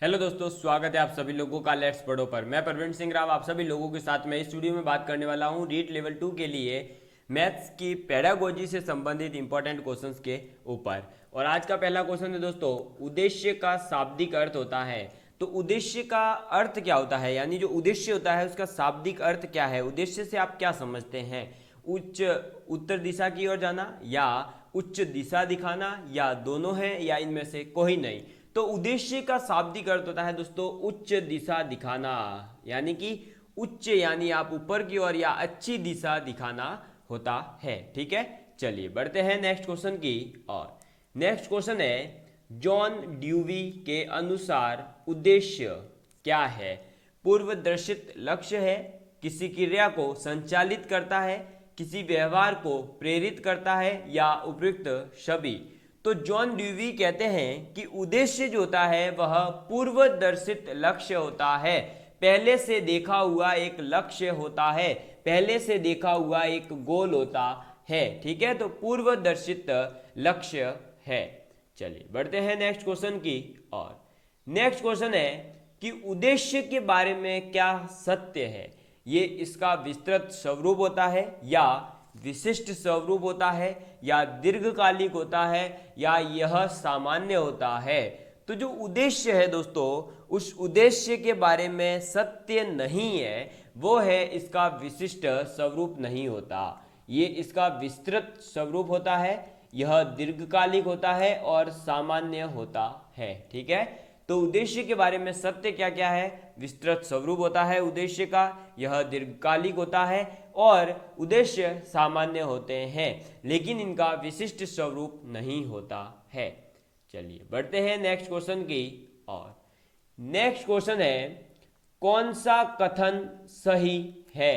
Hello दोस्तों, स्वागत है आप सभी लोगों का लेट्स पढ़ो पर। मैं प्रवीण सिंह राव आप सभी लोगों के साथ में इस वीडियो में बात करने वाला हूं रीट लेवल 2 के लिए मैथ्स की पेडागोजी से संबंधित इंपॉर्टेंट क्वेश्चंस के ऊपर। और आज का पहला क्वेश्चन है दोस्तों, उद्देश्य का शाब्दिक अर्थ होता है। तो उद्देश्य का अर्थ क्या होता है, यानी जो उद्देश्य होता है उसका शाब्दिक अर्थ क्या है, उद्देश्य से आप क्या समझते हैं? उच्च उत्तर दिशा की ओर जाना, या उच्च दिशा दिखाना, या दोनों है, या इनमें से कोई नहीं। तो उद्देश्य का शाब्दिक अर्थ होता है दोस्तों उच्च दिशा दिखाना, यानी कि उच्च यानी आप ऊपर की ओर या अच्छी दिशा दिखाना होता है। ठीक है, चलिए बढ़ते हैं नेक्स्ट क्वेश्चन की। और नेक्स्ट क्वेश्चन है, जॉन ड्यूवी के अनुसार उद्देश्य क्या है? पूर्वदर्शित लक्ष्य है, किसी क्रिया को संचालित करता है, किसी व्यवहार को प्रेरित करता है, या उपयुक्त सभी। तो जॉन ड्यूवी कहते हैं कि उद्देश्य जो होता है वह पूर्वदर्शित लक्ष्य होता है, पहले से देखा हुआ एक लक्ष्य होता है, पहले से देखा हुआ एक गोल होता है। ठीक है, तो पूर्वदर्शित लक्ष्य है। चलिए बढ़ते हैं नेक्स्ट क्वेश्चन की। और नेक्स्ट क्वेश्चन है कि उद्देश्य के बारे में क्या सत्य है? ये इसका विस्तृत स्वरूप होता है, या विशिष्ट स्वरूप होता है, या दीर्घकालिक होता है, या यह सामान्य होता है। तो जो उद्देश्य है दोस्तों, उस उद्देश्य के बारे में सत्य नहीं है, वो है इसका विशिष्ट स्वरूप नहीं होता, ये इसका विस्तृत स्वरूप होता है, यह दीर्घकालिक होता है और सामान्य होता है। ठीक है, तो उद्देश्य के बारे में सत्य क्या क्या है? विस्तृत स्वरूप होता है उद्देश्य का, यह दीर्घकालिक होता है, और उद्देश्य सामान्य होते हैं, लेकिन इनका विशिष्ट स्वरूप नहीं होता है। चलिए बढ़ते हैं नेक्स्ट क्वेश्चन की। और नेक्स्ट क्वेश्चन है, कौन सा कथन सही है?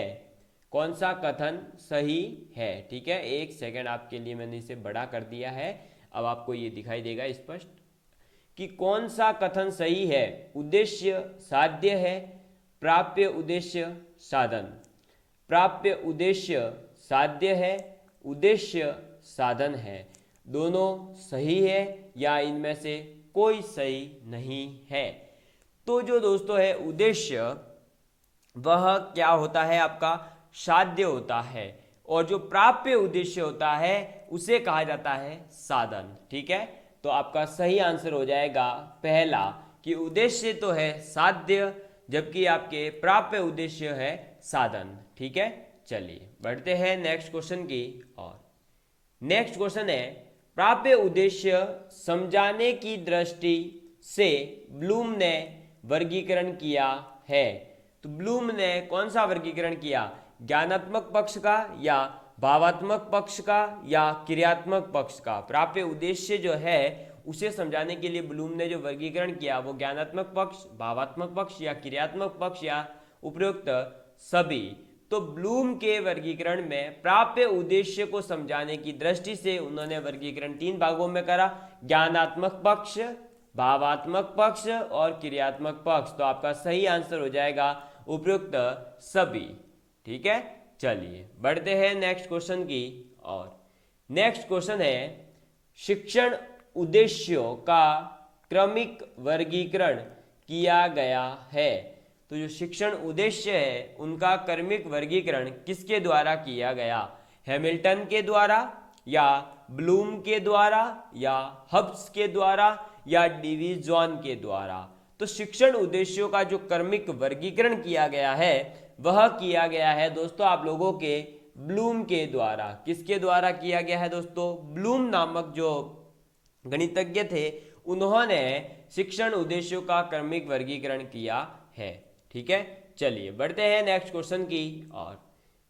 कौन सा कथन सही है? ठीक है, एक सेकेंड आपके लिए मैंने इसे बड़ा कर दिया है, अब आपको ये दिखाई देगा स्पष्ट कि कौन सा कथन सही है। उद्देश्य साध्य है, प्राप्य उद्देश्य साधन। प्राप्य उद्देश्य साध्य है, उद्देश्य साधन है, दोनों सही है, या इनमें से कोई सही नहीं है। तो जो दोस्तों है उद्देश्य, वह क्या होता है? आपका साध्य होता है, और जो प्राप्य उद्देश्य होता है उसे कहा जाता है साधन। ठीक है, तो आपका सही आंसर हो जाएगा पहला, कि उद्देश्य तो है साध्य, जबकि आपके प्राप्य उद्देश्य है साधन। ठीक है, चलिए बढ़ते हैं नेक्स्ट क्वेश्चन की। और नेक्स्ट क्वेश्चन है, प्राप्य उद्देश्य समझाने की दृष्टि से ब्लूम ने वर्गीकरण किया है। तो ब्लूम ने कौन सा वर्गीकरण किया? ज्ञानात्मक पक्ष का, या भावात्मक पक्ष का, या क्रियात्मक पक्ष का? प्राप्य उद्देश्य जो है उसे समझाने के लिए ब्लूम ने जो वर्गीकरण किया वो ज्ञानात्मक पक्ष, भावात्मक पक्ष, या क्रियात्मक पक्ष, या उपयुक्त सभी। तो ब्लूम के वर्गीकरण में प्राप्य उद्देश्य को समझाने की दृष्टि से उन्होंने वर्गीकरण तीन भागों में करा, ज्ञानात्मक पक्ष, भावात्मक पक्ष और क्रियात्मक पक्ष। तो आपका सही आंसर हो जाएगा उपयुक्त सभी। ठीक है, चलिए बढ़ते हैं नेक्स्ट क्वेश्चन की। और नेक्स्ट क्वेश्चन है, शिक्षण उद्देश्यों का क्रमिक वर्गीकरण किया गया है। तो जो शिक्षण उद्देश्य है उनका क्रमिक वर्गीकरण किसके द्वारा किया गया? हैमिल्टन के द्वारा, या ब्लूम के द्वारा, या हब्स के द्वारा, या डिवीजन के द्वारा? तो शिक्षण उद्देश्यों का जो क्रमिक वर्गीकरण किया गया है वह किया गया है दोस्तों आप लोगों के ब्लूम के द्वारा। किसके द्वारा किया गया है दोस्तों? ब्लूम नामक जो गणितज्ञ थे उन्होंने शिक्षण उद्देश्यों का क्रमिक वर्गीकरण किया है। ठीक है, चलिए बढ़ते हैं नेक्स्ट क्वेश्चन की। और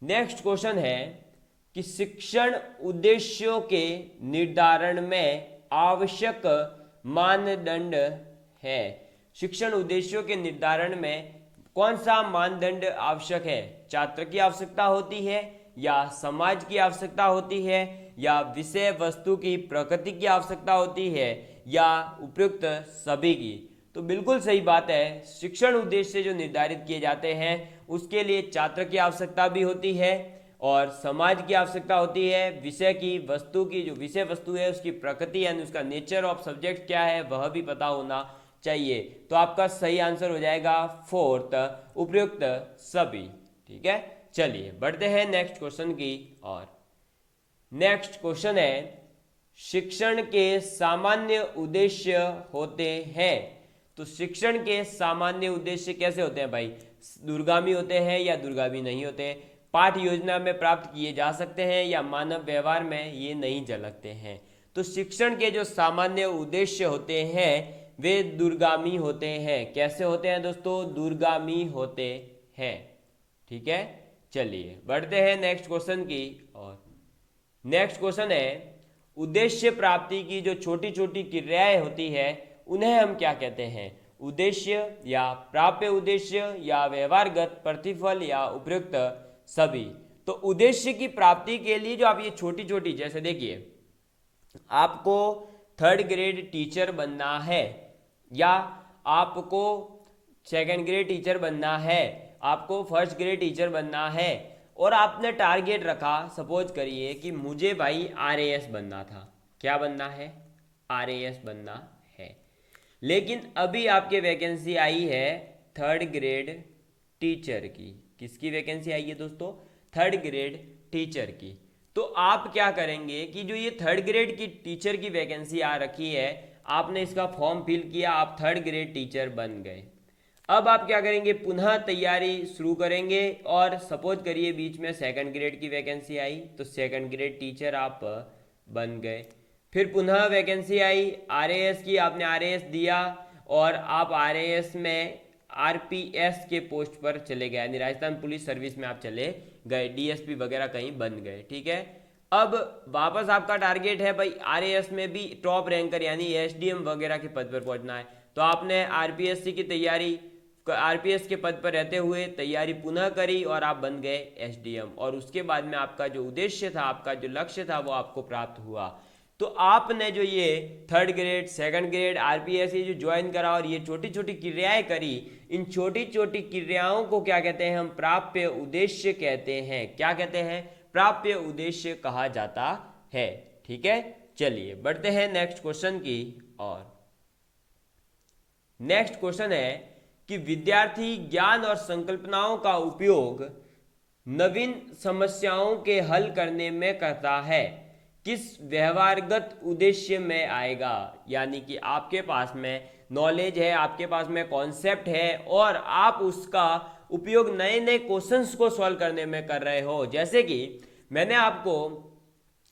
नेक्स्ट क्वेश्चन है कि शिक्षण उद्देश्यों के निर्धारण में आवश्यक मानदंड है। शिक्षण उद्देश्यों के निर्धारण में कौन सा मानदंड आवश्यक है? छात्र की आवश्यकता होती है, या समाज की आवश्यकता होती है, या विषय वस्तु की प्रकृति की आवश्यकता होती है, या उपयुक्त सभी की? तो बिल्कुल सही बात है, शिक्षण उद्देश्य जो निर्धारित किए जाते हैं उसके लिए छात्र की आवश्यकता भी होती है, और समाज की आवश्यकता होती है, विषय की वस्तु की जो विषय वस्तु है उसकी प्रकृति यानी उसका नेचर ऑफ सब्जेक्ट क्या है वह भी पता होना चाहिए। तो आपका सही आंसर हो जाएगा फोर्थ, उपयुक्त सभी। ठीक है, चलिए बढ़ते हैं नेक्स्ट क्वेश्चन की और। नेक्स्ट क्वेश्चन है, शिक्षण के सामान्य उद्देश्य होते हैं। तो शिक्षण के सामान्य उद्देश्य कैसे होते हैं भाई? दूरगामी होते हैं या दूरगामी नहीं होते? पाठ योजना में प्राप्त किए जा सकते हैं या मानव व्यवहार में ये नहीं झलकते हैं? तो शिक्षण के जो सामान्य उद्देश्य होते हैं वे दूरगामी होते हैं। कैसे होते हैं दोस्तों? दूरगामी होते हैं। ठीक है, चलिए बढ़ते हैं नेक्स्ट क्वेश्चन की और। नेक्स्ट क्वेश्चन है, उद्देश्य प्राप्ति की जो छोटी छोटी क्रियाएं होती है उन्हें हम क्या कहते हैं? उद्देश्य या प्राप्य उद्देश्य या व्यवहारगत प्रतिफल या उपयुक्त सभी। तो उद्देश्य की प्राप्ति के लिए जो आप ये छोटी छोटी, जैसे देखिए आपको थर्ड ग्रेड टीचर बनना है या आपको सेकंड ग्रेड टीचर बनना है, आपको फर्स्ट ग्रेड टीचर बनना है और आपने टारगेट रखा, सपोज करिए कि मुझे भाई आरएएस बनना था। क्या बनना है? आरएएस बनना है। लेकिन अभी आपके वैकेंसी आई है थर्ड ग्रेड टीचर की। किसकी वैकेंसी आई है दोस्तों? थर्ड ग्रेड टीचर की। तो आप क्या करेंगे कि जो ये थर्ड ग्रेड की टीचर की वैकेंसी आ रखी है, आपने इसका फॉर्म फिल किया, आप थर्ड ग्रेड टीचर बन गए। अब आप क्या करेंगे? पुनः तैयारी शुरू करेंगे और सपोज करिए बीच में सेकंड ग्रेड की वैकेंसी आई तो सेकंड ग्रेड टीचर आप बन गए। फिर पुनः वैकेंसी आई आरएएस की, आपने आरएएस दिया और आप आरएएस में आरपीएस के पोस्ट पर चले गए, यानी राजस्थान पुलिस सर्विस में आप चले गए, डीएसपी वगैरह कहीं बन गए। ठीक है, अब वापस आपका टारगेट है भाई आरएएस में भी टॉप रैंकर यानी एसडीएम वगैरह के पद पर पहुंचना है। तो आपने आरपीएससी की तैयारी, आरपीएस के पद पर रहते हुए तैयारी पुनः करी और आप बन गए एसडीएम। और उसके बाद में आपका जो उद्देश्य था, आपका जो लक्ष्य था वो आपको प्राप्त हुआ। तो आपने जो ये third grade, second grade, RPS जो ज्वाइन करा और ये छोटी छोटी क्रियाएं करी, इन छोटी छोटी क्रियाओं को क्या कहते हैं? हम प्राप्य उद्देश्य कहते हैं। क्या कहते हैं? प्राप्य उद्देश्य कहा जाता है। ठीक है, चलिए बढ़ते हैं नेक्स्ट क्वेश्चन की और। नेक्स्ट क्वेश्चन है कि विद्यार्थी ज्ञान और संकल्पनाओं का उपयोग नवीन समस्याओं के हल करने में करता है, किस व्यवहारगत उद्देश्य में आएगा? यानी कि आपके पास में नॉलेज है, आपके पास में कॉन्सेप्ट है और आप उसका उपयोग नए नए क्वेश्चंस को सॉल्व करने में कर रहे हो। जैसे कि मैंने आपको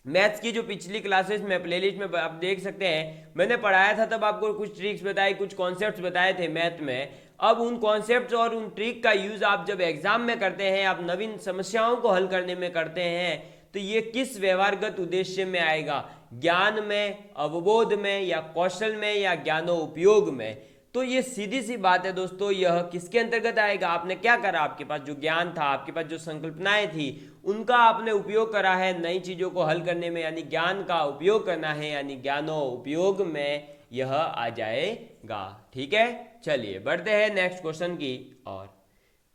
मैथ्स की जो पिछली क्लासेस में प्लेलिस्ट में आप देख सकते हैं, मैंने पढ़ाया था, तब आपको कुछ ट्रिक्स बताई, कुछ कॉन्सेप्ट्स बताए थे मैथ में। अब उन कॉन्सेप्ट्स और उन ट्रिक का यूज आप जब एग्जाम में करते हैं, आप नवीन समस्याओं को हल करने में करते हैं, तो ये किस व्यवहारगत उद्देश्य में आएगा? ज्ञान में, अवबोध में या कौशल में या ज्ञानोपयोग में? तो ये सीधी सी बात है दोस्तों, यह किसके अंतर्गत आएगा? आपने क्या करा? आपके पास जो ज्ञान था, आपके पास जो संकल्पनाएं थी, उनका आपने उपयोग करा है नई चीजों को हल करने में, यानी ज्ञान का उपयोग करना है, यानी ज्ञानोपयोग में यह आ जाएगा। ठीक है, चलिए बढ़ते हैं नेक्स्ट क्वेश्चन की और।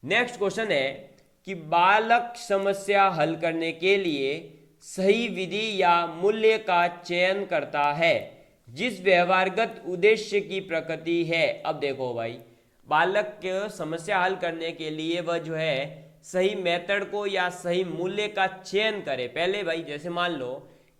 नेक्स्ट क्वेश्चन है कि बालक समस्या हल करने के लिए सही विधि या मूल्य का चयन करता है, जिस व्यवहारगत उद्देश्य की प्रकृति है। अब देखो भाई, बालक के समस्या हल करने के लिए वह जो है सही मेथड को या सही मूल्य का चयन करे। पहले भाई जैसे मान लो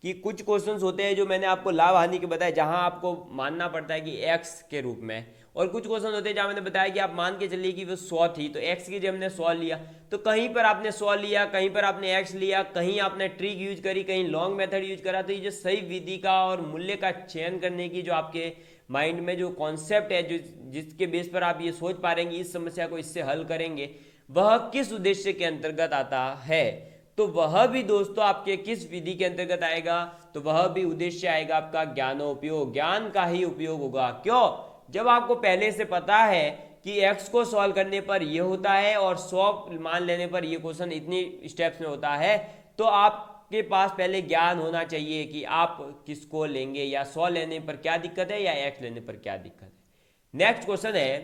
कि कुछ क्वेश्चंस होते हैं जो मैंने आपको लाभ हानि के बताए, जहां आपको मानना पड़ता है कि एक्स के रूप में, और कुछ क्वेश्चन होते हैं जहां मैंने बताया कि आप मान के चलिए कि वो 100 थी, तो एक्स की जब हमने 100 लिया, तो कहीं पर आपने 100 लिया, कहीं पर आपने एक्स लिया, कहीं आपने ट्रिक यूज करी, कहीं लॉन्ग मेथड यूज करा। तो ये जो सही विधि का और मूल्य का चयन करने की जो आपके माइंड में जो कॉन्सेप्ट है, जो जिसके बेस पर आप ये सोच पा रहे हैं इस समस्या को इससे हल करेंगे, वह किस उद्देश्य के अंतर्गत आता है? तो वह भी दोस्तों आपके किस विधि के अंतर्गत आएगा? तो वह भी उद्देश्य आएगा आपका ज्ञानोपयोग, ज्ञान का ही उपयोग होगा। क्यों? जब आपको पहले से पता है कि x को सॉल्व करने पर यह होता है और 100 मान लेने पर यह क्वेश्चन इतनी स्टेप्स में होता है, तो आपके पास पहले ज्ञान होना चाहिए कि आप किसको लेंगे, या 100 लेने पर क्या दिक्कत है या x लेने पर क्या दिक्कत है। नेक्स्ट क्वेश्चन है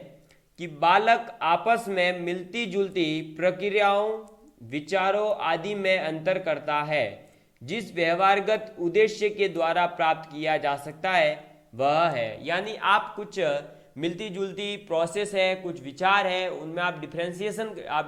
कि बालक आपस में मिलती जुलती प्रक्रियाओं, विचारों आदि में अंतर करता है, जिस व्यवहारगत उद्देश्य के द्वारा प्राप्त किया जा सकता है वह है। यानी आप कुछ मिलती जुलती प्रोसेस है, कुछ विचार है, उनमें आप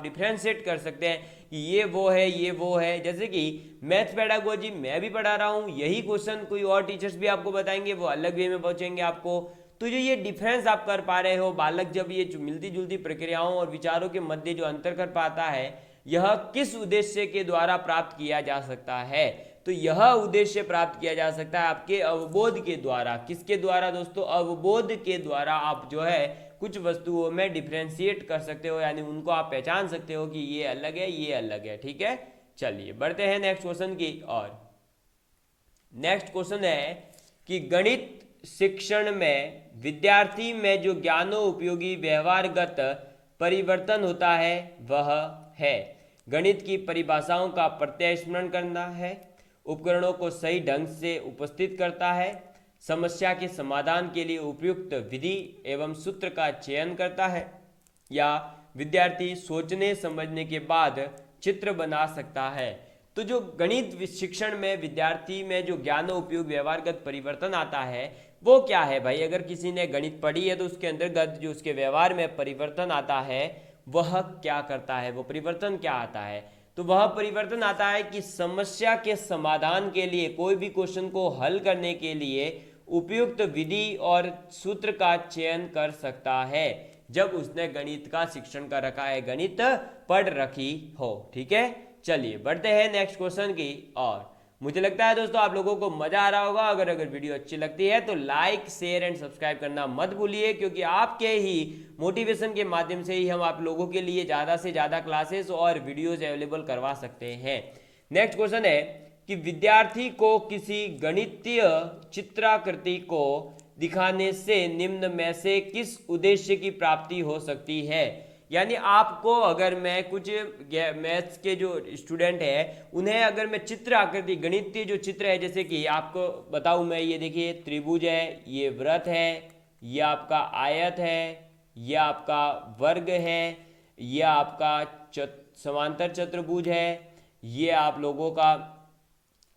डिफ्रेंशिएट कर सकते हैं कि ये वो है, ये वो है। जैसे कि मैथ्स पेडागोजी मैं भी पढ़ा रहा हूँ, यही क्वेश्चन कोई और टीचर्स भी आपको बताएंगे, वो अलग वे में पहुंचेंगे आपको। तो जो ये डिफरेंस आप कर पा रहे हो, बालक जब ये मिलती जुलती प्रक्रियाओं और विचारों के मध्य जो अंतर कर पाता है, यह किस उद्देश्य के द्वारा प्राप्त किया जा सकता है? तो यह उद्देश्य प्राप्त किया जा सकता है आपके अवबोध के द्वारा। किसके द्वारा दोस्तों? अवबोध के द्वारा आप जो है कुछ वस्तुओं में डिफ्रेंशिएट कर सकते हो, यानी उनको आप पहचान सकते हो कि ये अलग है, ये अलग है। ठीक है, चलिए बढ़ते हैं नेक्स्ट क्वेश्चन की और। नेक्स्ट क्वेश्चन है कि गणित शिक्षण में विद्यार्थी में जो ज्ञानोपयोगी व्यवहारगत परिवर्तन होता है वह है गणित की परिभाषाओं का प्रत्यय स्मरण करना है, उपकरणों को सही ढंग से उपस्थित करता है, समस्या के समाधान के लिए उपयुक्त विधि एवं सूत्र का चयन करता है, या विद्यार्थी सोचने समझने के बाद चित्र बना सकता है। तो जो गणित शिक्षण में विद्यार्थी में जो ज्ञानोपयोग व्यवहारगत परिवर्तन आता है वो क्या है भाई? अगर किसी ने गणित पढ़ी है तो उसके अंतर्गत जो उसके व्यवहार में परिवर्तन आता है वह क्या करता है? वो परिवर्तन क्या आता है? तो वह परिवर्तन आता है कि समस्या के समाधान के लिए, कोई भी क्वेश्चन को हल करने के लिए उपयुक्त विधि और सूत्र का चयन कर सकता है जब उसने गणित का शिक्षण कर रखा है, गणित पढ़ रखी हो। ठीक है, चलिए बढ़ते हैं नेक्स्ट क्वेश्चन की और। मुझे लगता है दोस्तों आप लोगों को मजा आ रहा होगा। अगर वीडियो अच्छी लगती है तो लाइक शेयर एंड सब्सक्राइब करना मत भूलिए, क्योंकि आपके ही मोटिवेशन के माध्यम से ही हम आप लोगों के लिए ज़्यादा से ज़्यादा क्लासेस और वीडियोज अवेलेबल करवा सकते हैं। नेक्स्ट क्वेश्चन है कि विद्यार्थी को किसी गणितीय चित्राकृति को दिखाने से निम्न में से किस उद्देश्य की प्राप्ति हो सकती है? यानी आपको, अगर मैं कुछ मैथ्स के जो स्टूडेंट हैं उन्हें अगर मैं चित्र आकृति, गणितीय जो चित्र है, जैसे कि आपको बताऊं मैं, ये देखिए त्रिभुज है, ये वृत्त है, ये आपका आयत है, ये आपका वर्ग है, ये आपका समांतर चतुर्भुज है, ये आप लोगों का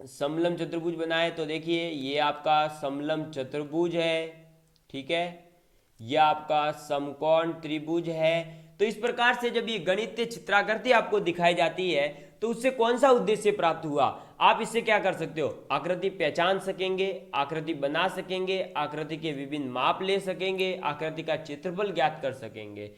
समलम चतुर्भुज बनाए तो देखिए ये आपका समलम चतुर्भुज है। ठीक है, यह आपका समकोण त्रिभुज है। तो इस प्रकार से जब ये गणितीय चित्राकृति आपको दिखाई जाती है तो उससे कौन सा उद्देश्य प्राप्त हुआ? आप इससे क्या कर सकते हो? आकृति पहचान सकेंगे, आकृति बना सकेंगे, आकृति के विभिन्न माप ले सकेंगे, आकृति का क्षेत्रफल ज्ञात कर सकेंगे।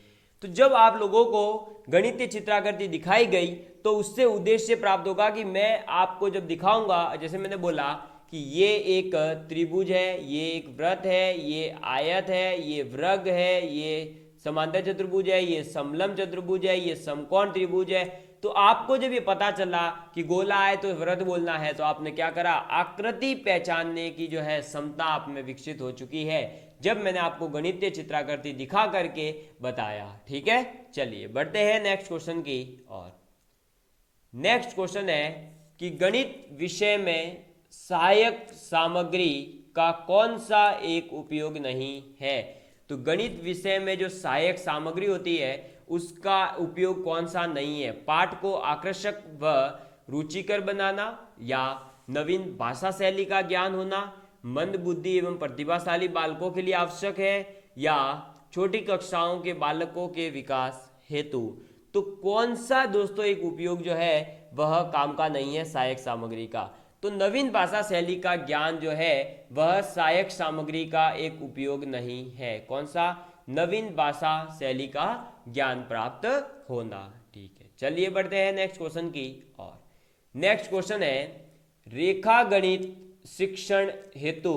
तो जब आप लोगों को गणितीय चित्राकृति दिखाई गई तो उससे उद्देश्य प्राप्त होगा कि मैं आपको जब दिखाऊंगा, जैसे मैंने बोला कि ये एक त्रिभुज है, ये एक वृत्त है, ये आयत है, ये वर्ग है, ये समांतर चतुर्भुज है, ये समलम चतुर्भुज है, ये समकोण त्रिभुज है। तो आपको जब ये पता चला कि गोला है तो वृत्त बोलना है, तो आपने क्या करा? आकृति पहचानने की जो है क्षमता आप में विकसित हो चुकी है जब मैंने आपको गणितीय चित्राकृति दिखा करके बताया। ठीक है, चलिए बढ़ते हैं नेक्स्ट क्वेश्चन की और। नेक्स्ट क्वेश्चन है कि गणित विषय में सहायक सामग्री का कौन सा एक उपयोग नहीं है? तो गणित विषय में जो सहायक सामग्री होती है उसका उपयोग कौन सा नहीं है? पाठ को आकर्षक व रुचिकर बनाना, या नवीन भाषा शैली का ज्ञान होना, मंद बुद्धि एवं प्रतिभाशाली बालकों के लिए आवश्यक है, या छोटी कक्षाओं के बालकों के विकास हेतु। तो कौन सा दोस्तों एक उपयोग जो है वह काम का नहीं है सहायक सामग्री का? तो नवीन भाषा शैली का ज्ञान जो है वह सहायक सामग्री का एक उपयोग नहीं है। कौन सा? नवीन भाषा शैली का ज्ञान प्राप्त होना। ठीक है, चलिए बढ़ते हैं नेक्स्ट क्वेश्चन की और। नेक्स्ट क्वेश्चन है रेखा गणित शिक्षण हेतु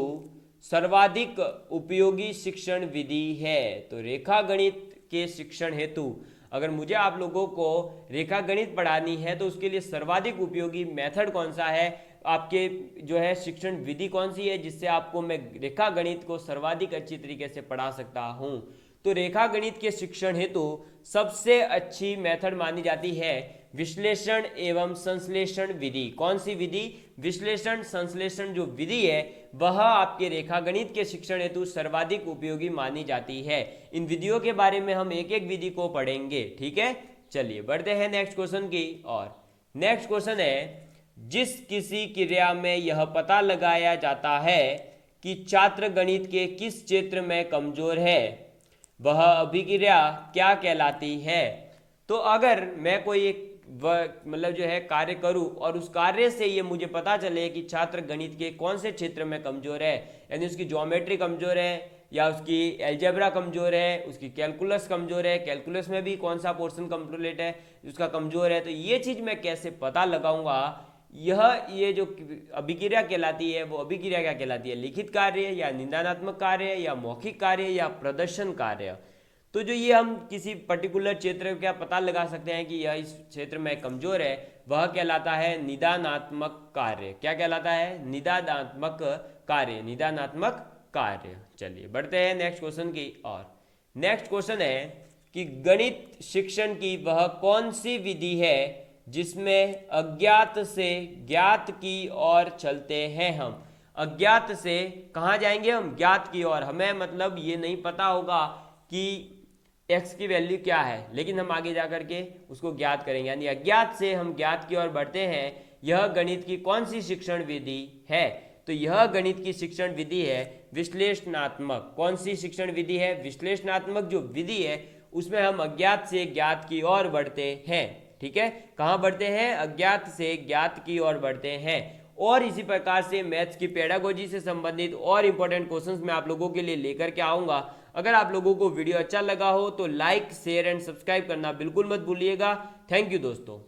सर्वाधिक उपयोगी शिक्षण विधि है। तो रेखा गणित के शिक्षण हेतु अगर मुझे आप लोगों को रेखा गणित पढ़ानी है तो उसके लिए सर्वाधिक उपयोगी मेथड कौन सा है, आपके जो है शिक्षण विधि कौन सी है जिससे आपको मैं रेखा गणित को सर्वाधिक अच्छी तरीके से पढ़ा सकता हूं? तो रेखा गणित के शिक्षण हेतु सबसे अच्छी मेथड मानी जाती है विश्लेषण एवं संश्लेषण विधि। कौन सी विधि? विश्लेषण संश्लेषण जो विधि है वह आपके रेखा गणित के शिक्षण हेतु सर्वाधिक उपयोगी मानी जाती है। इन विधियों के बारे में हम एक एक विधि को पढ़ेंगे। ठीक है, चलिए बढ़ते हैं नेक्स्ट क्वेश्चन की और। नेक्स्ट क्वेश्चन है जिस किसी क्रिया में यह पता लगाया जाता है कि छात्र गणित के किस क्षेत्र में कमजोर है, वह अभिक्रिया क्या कहलाती है। तो अगर मैं कोई एक मतलब जो है कार्य करूं और उस कार्य से ये मुझे पता चले कि छात्र गणित के कौन से क्षेत्र में कमजोर है, यानी उसकी ज्योमेट्री कमजोर है या उसकी एल्जेब्रा कमजोर है, उसकी कैलकुलस कमजोर है, कैलकुलस में भी कौन सा पोर्शन कंप्लीट है उसका कमजोर है, तो ये चीज मैं कैसे पता लगाऊंगा। ये जो अभिक्रिया कहलाती है वो अभिक्रिया क्या कहलाती है, लिखित कार्य या निदानात्मक कार्य या मौखिक कार्य या प्रदर्शन कार्य। तो जो ये हम किसी पर्टिकुलर क्षेत्र का पता लगा सकते हैं कि यह इस क्षेत्र में कमजोर है, वह कहलाता है निदानात्मक कार्य। क्या कहलाता है, निदानात्मक कार्य, निदानात्मक कार्य। चलिए बढ़ते हैं नेक्स्ट क्वेश्चन की ओर। नेक्स्ट क्वेश्चन है कि गणित शिक्षण की वह कौन सी विधि है जिसमें अज्ञात से ज्ञात की ओर चलते हैं हम। अज्ञात से कहाँ जाएंगे हम, ज्ञात की ओर। हमें मतलब ये नहीं पता होगा कि x की वैल्यू क्या है, लेकिन हम आगे जाकर के उसको ज्ञात करेंगे, यानी अज्ञात से हम ज्ञात की ओर बढ़ते हैं। यह गणित की कौन सी शिक्षण विधि है, तो यह गणित की शिक्षण विधि है विश्लेषणात्मक। कौन सी शिक्षण विधि है, विश्लेषणात्मक जो विधि है उसमें हम अज्ञात से ज्ञात की ओर बढ़ते हैं। ठीक है, कहाँ बढ़ते हैं, अज्ञात से ज्ञात की ओर बढ़ते हैं। और इसी प्रकार से मैथ्स की पेडागोजी से संबंधित और इंपॉर्टेंट क्वेश्चंस मैं आप लोगों के लिए लेकर के आऊँगा। अगर आप लोगों को वीडियो अच्छा लगा हो तो लाइक, शेयर एंड सब्सक्राइब करना बिल्कुल मत भूलिएगा। थैंक यू दोस्तों।